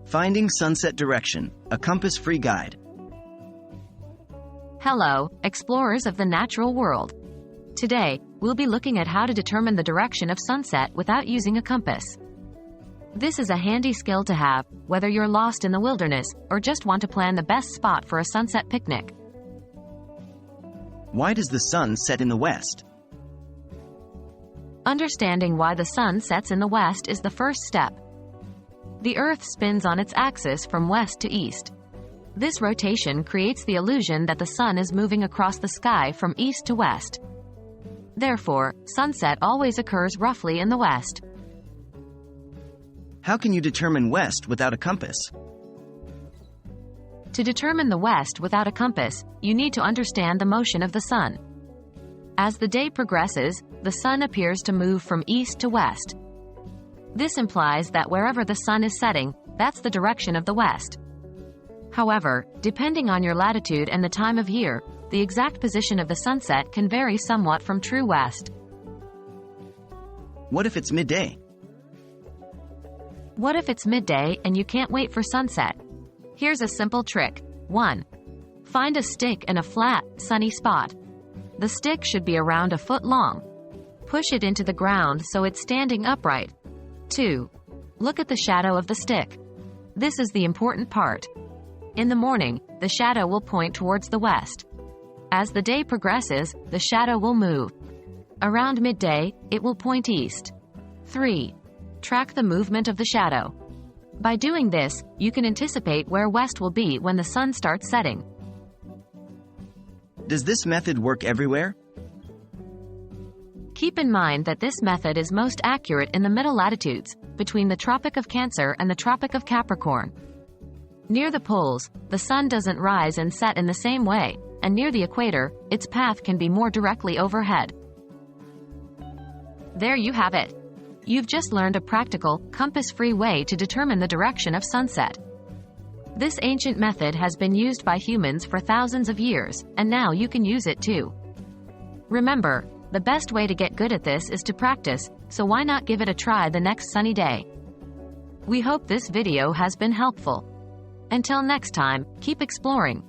Finding sunset direction, a compass-free guide. Hello, explorers of the natural world. Today, we'll be looking at how to determine the direction of sunset without using a compass. This is a handy skill to have, whether you're lost in the wilderness or just want to plan the best spot for a sunset picnic. Why does the sun set in the west? Understanding why the sun sets in the west is the first step. The Earth spins on its axis from west to east. This rotation creates the illusion that the sun is moving across the sky from east to west. Therefore, sunset always occurs roughly in the west. How can you determine west without a compass? To determine the west without a compass, you need to understand the motion of the sun. As the day progresses, the sun appears to move from east to west. This implies that wherever the sun is setting, that's the direction of the west. However, depending on your latitude and the time of year, the exact position of the sunset can vary somewhat from true west. What if it's midday? What if it's midday and you can't wait for sunset? Here's a simple trick. 1. Find a stick in a flat, sunny spot. The stick should be around a foot long. Push it into the ground so it's standing upright. 2. Look at the shadow of the stick. This is the important part. In the morning, the shadow will point towards the west. As the day progresses, the shadow will move. Around midday, it will point east. 3. Track the movement of the shadow. By doing this, you can anticipate where west will be when the sun starts setting. Does this method work everywhere? Keep in mind that this method is most accurate in the middle latitudes, between the Tropic of Cancer and the Tropic of Capricorn. Near the poles, the sun doesn't rise and set in the same way, and near the equator, its path can be more directly overhead. There you have it. You've just learned a practical, compass-free way to determine the direction of sunset. This ancient method has been used by humans for thousands of years, and now you can use it too. Remember, the best way to get good at this is to practice, so why not give it a try the next sunny day? We hope this video has been helpful. Until next time, keep exploring.